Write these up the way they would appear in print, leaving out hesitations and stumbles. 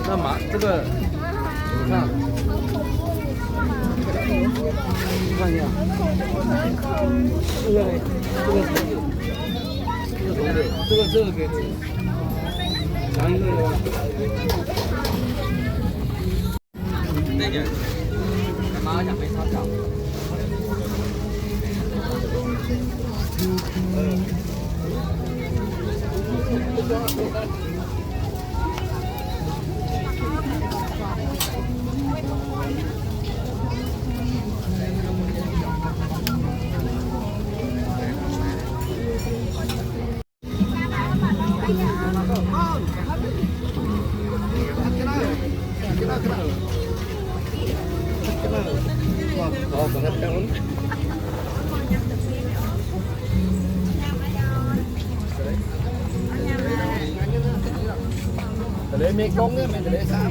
那马这个，你看，看一下，这个嘞，这个同理，这个给你，拿一个。那点，干嘛想没擦脚？Oh, banget kan? Để mê công á, mày để sao?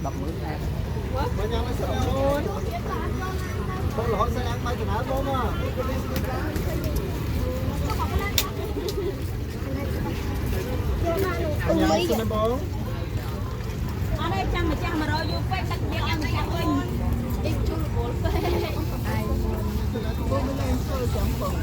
Đập mũi ra. Bên nhau nó sợ luôn. Tôi là họ sẽ ăn bay từ nãy luôn à. Nhà nó xin bố. Ở đây trăm mà rồi vô quay đặt việc ăn chặt mình. Đi chung bố phê. Ai. Bố mới lên chơi chẳng phần.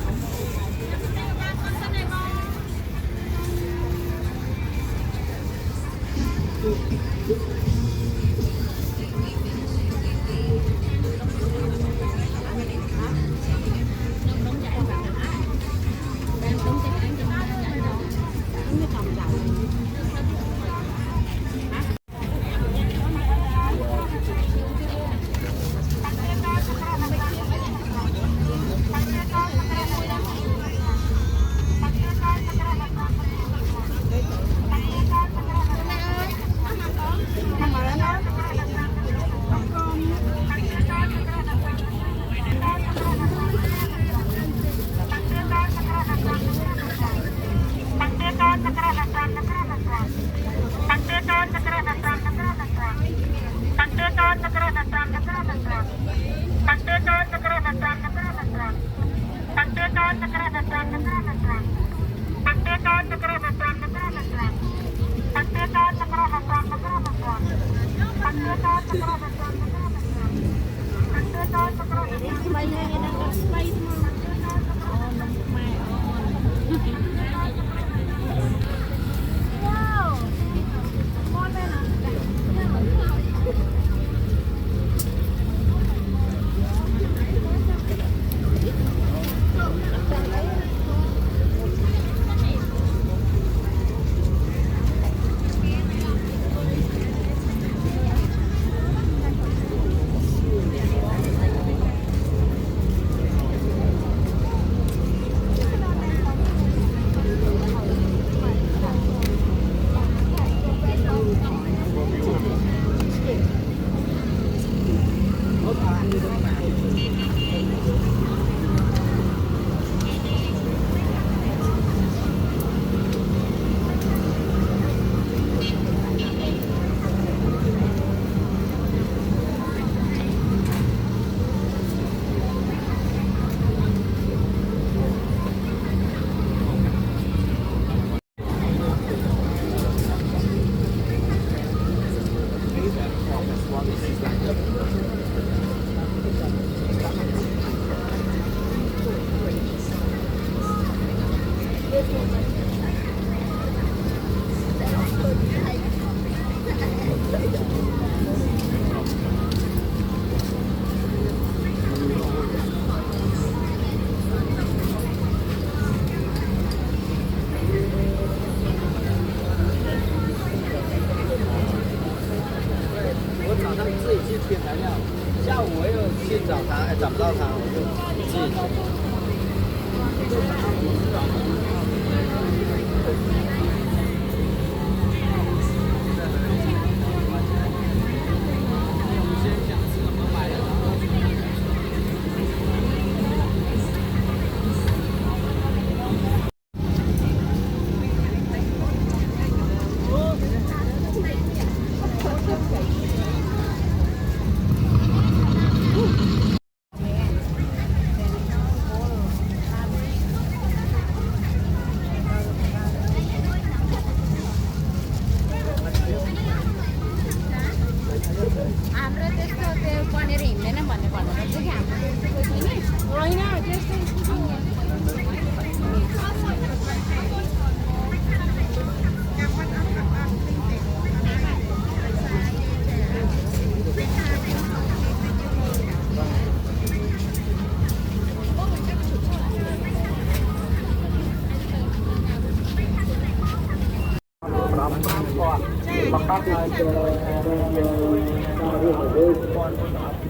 មកបាត់ហើយទៅដល់រឿងរបស់គាត់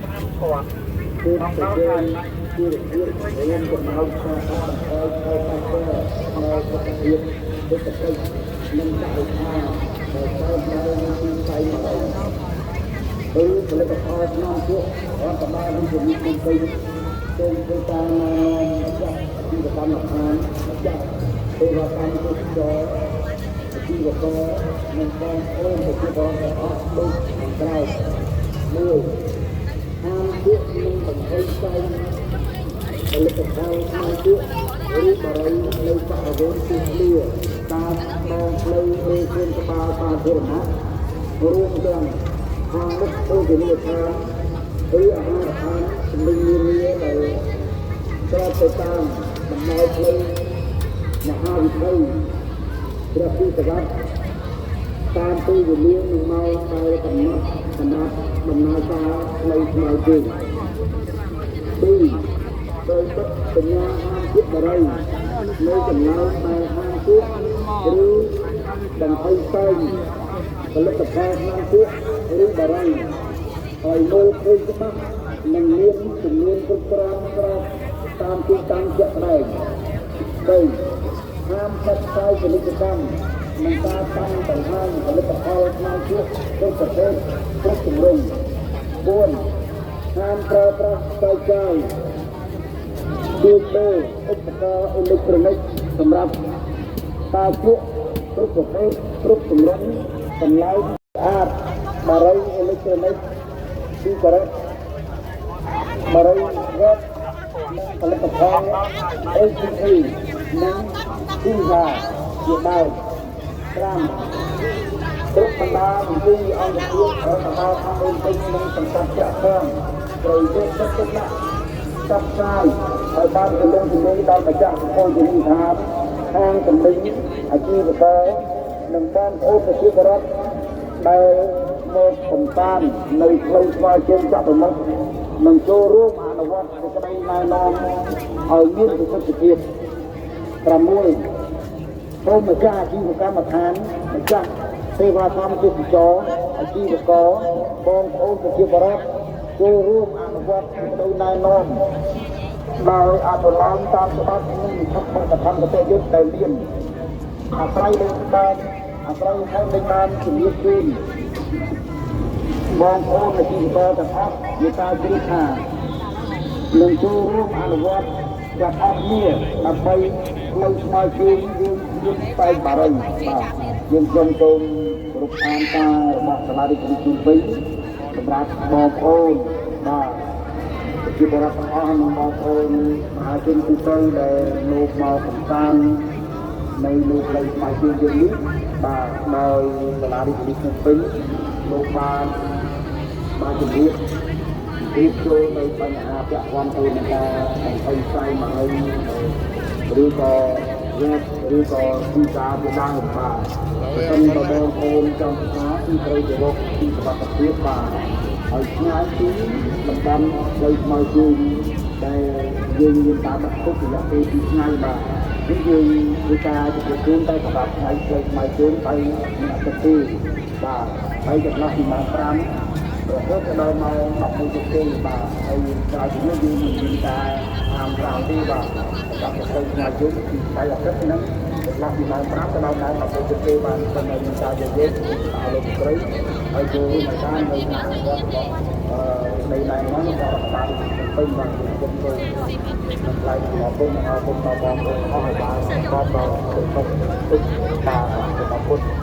គាត់គឺដល់ហើយគឺរឿងរបស់ខ្ញុំហើយទៅតាមទៅនៅប្រទេសទៀតទៅទៅនឹងដាក់ថាទៅនៅទីផ្សារមកគឺផលិតផលក្នុងពួករដ្ឋបាលនឹងជំនួយទៅទៅតាមចាស់ទីកម្មដ្ឋានចាស់ទេវកម្មទេសចរជីវករនិងបងប្អូនប្រជាពលរដ្ឋអស់ដូចក្រោយមួយអានពួកនឹងបង្ហាញផ្សាយផលិតផលក្នុងពួកឬបរិយានៅបរិវេណទីធ្លាតាមដងផ្លូវមេឃុនក្បាលសាធារណៈរួមទាំងខាងមុខអូជានីថាឬអាហារសម្លេងនានាដែលស្របទៅតាមដំណើរផ្លូវមហាវិថីព្រះពុទ្ធវត្តតាមពេលវេលានឹងមកដល់កំណត់សម្រាប់ដំណើរការផ្លូវថ្មើរជើងទីដោយទឹកបញ្ញាហាមពុទ្ធបរិយនៅចំណោមដែលហាមពុទ្ធឬបង្ខំផ្សេងផលិតផលក្នុងពុទ្ធឬបរិយហើយមើលឃើញច្បាស់នឹងមានជំនាញគ្រប់គ្រាន់ស្របតាមទីតាំងជាក់ស្ដែង3ហាមកាត់ផ្សាយពាណិជ្ជកម្មនិងការតាំងបង្ហាញផលិតផលក្នុងពុទ្ធគ្រប់ប្រភេទគ្រប់ទម្រង់4ហាមប្រើប្រាស់ផ្សាយចាយជួបទេឧបករណ៍អេឡិចត្រូនិកសម្រាប់ការជក់គ្រប់ប្រភេទគ្រប់ទម្រង់តម្លៃស្អាតបារីអេឡិចត្រូនិកទីការ៉េតបារីវ៉េបផលិតផល ACE និងទីហាជាដើម5គ្រប់បណ្ដាវិធីអង្គភាពរដ្ឋបាលខាងលើពេញនិងសង្កាត់ចាក់ផងត្រូវយកចិត្តទុកដាក់ចាប់ផ្សាយឲ្យបានទូលំទូលាយដល់ម្ចាស់ពលរដ្ឋថាខាងកម្រិតអាជីវករនិងបងប្អូនប្រជាពលរដ្ឋដែលមកកំសាន្តនៅផ្លូវស្វាយជើងចាក់ប្រមុខនឹងចូលរួមអនុវត្តសេចក្តីណែនាំឲ្យមានប្រសិទ្ធភាព6សូមម្ចាស់អាជីវកម្មដ្ឋានម្ចាស់សេវាកម្មទេសចរអាជីវករបងប្អូនប្រជាពលរដ្ឋចូលរួមអនុវត្តសេចក្តីណែនាំដោយអនុលោមតាមច្បាប់និងវិធានបទធម្មកតយុទ្ធដែលមានអាស្រ័យលើបានអាស្រ័យហើយលើបានជំនាញជូនបងប្អូនអាជីវករទាំងអស់ជាការជ្រាបថានឹងចូលរួមអនុវត្តទាំងអស់គ្នាដើម្បីផ្លូវស្មើជើងយើងតែបារីបាទយើងសូមគោរពអានការរបស់សាលារដ្ឋាភិបាលជូនសម្រាប់បងប្អូនបាទជាបរិបទអស់និងបងប្អូនមហាជនទូទៅដែលលោកមកកំសាន្តនៅលើផ្លូវស្មៅជើងយើងនេះបាទដោយសាលារដ្ឋាភិបាលពេញលោកបានជំរាបចូលនៅបញ្ហាពាក់ព័ន្ធទៅនឹងការអីផ្សាយមកហើយឬក៏វេបឬក៏ទីការជាដើមបាទតែបងប្អូនចង់ស្គាល់ទីត្រូវទៅរកទីសុខភាពបាទហើយឆ្ងាយពីតំបន់ផ្លូវស្មៅជើងដែលយើងមានការដាក់ទុករយៈពេល2ថ្ងៃបាទនេះយើងធ្វើការជម្រាបជូនតែសម្រាប់ថ្ងៃផ្លូវស្មៅជើងទៅអ្នកទៅបាទហើយចន្លោះពីម៉ោង5រហូតដល់ម៉ោង11ទៅទេបាទហើយក្រោយពីនេះយើងមានការតាមក្រៅទេបាទសម្រាប់ផ្លូវស្មៅជើងពីថ្ងៃអាទិត្យហ្នឹងចន្លោះពីម៉ោង5ទៅដល់ម៉ោង11ទៅទេបាទសម្រាប់មានការយើងដល់លោកស្រីហើយចូលរួមនៅការនៅក្នុងរបស់នៃណែនាំរបស់រដ្ឋបាលពេញបាទគុំទៅថ្លៃរបស់ពុំដល់បងប្អូនអស់ហើយបាទបងប្អូនទុកបាទរបស់ពុទ្ធ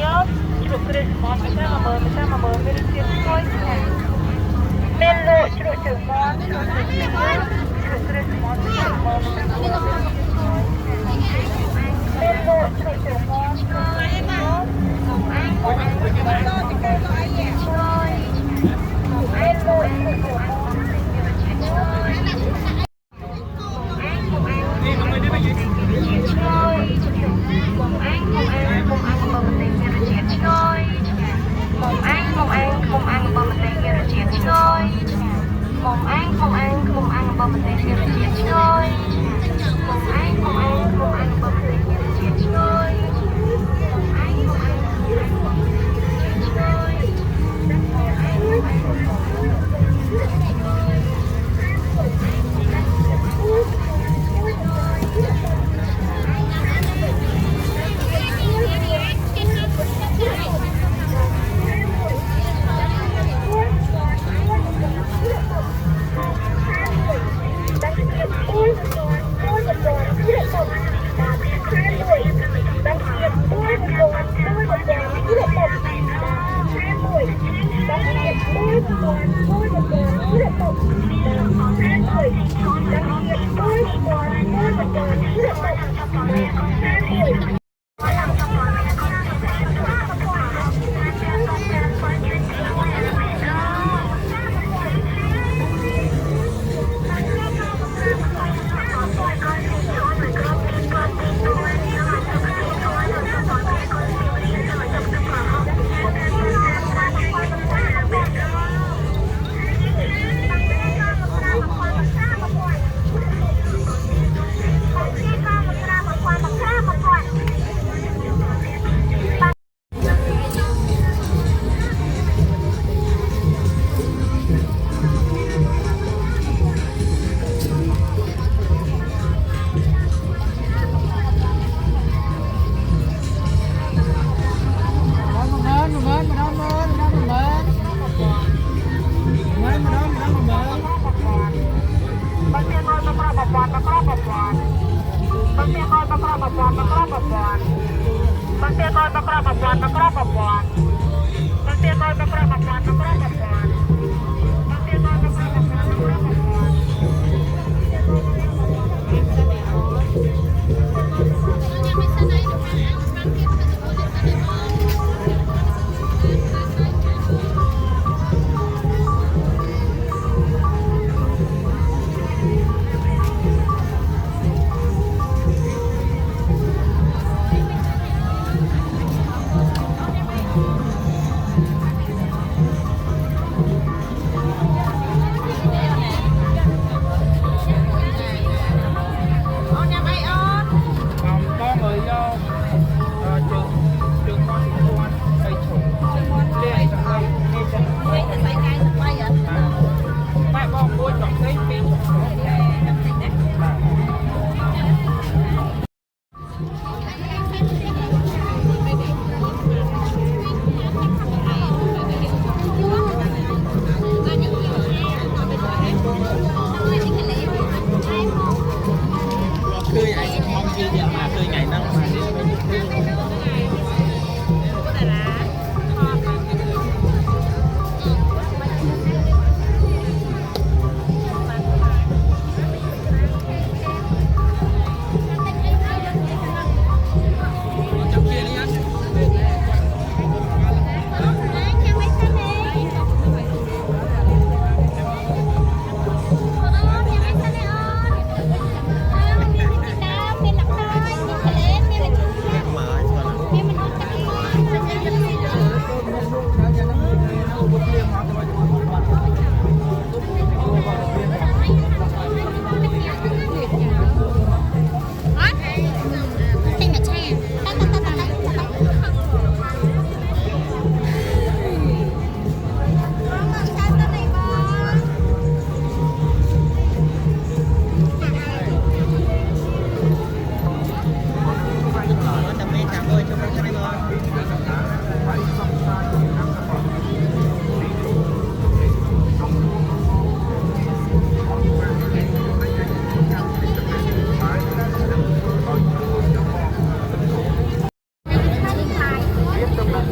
Dios, chụp cái món cái sao mà mờ bên kia thôi nè. Bên lộ chụp chụp món, chụp cái món cái mờ bên lộ chụp chụp món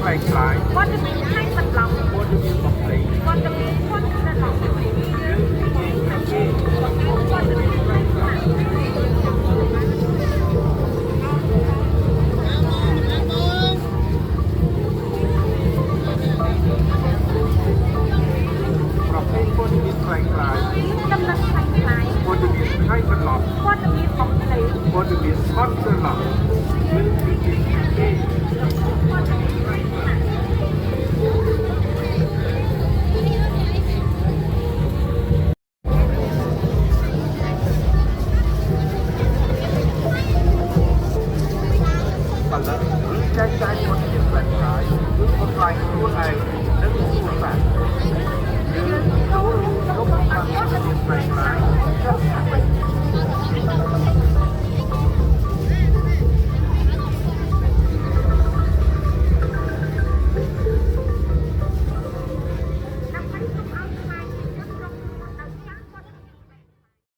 ខ្លែងខ្លាយ What do you mean ខ្លែងសត្វឡោម What do you mean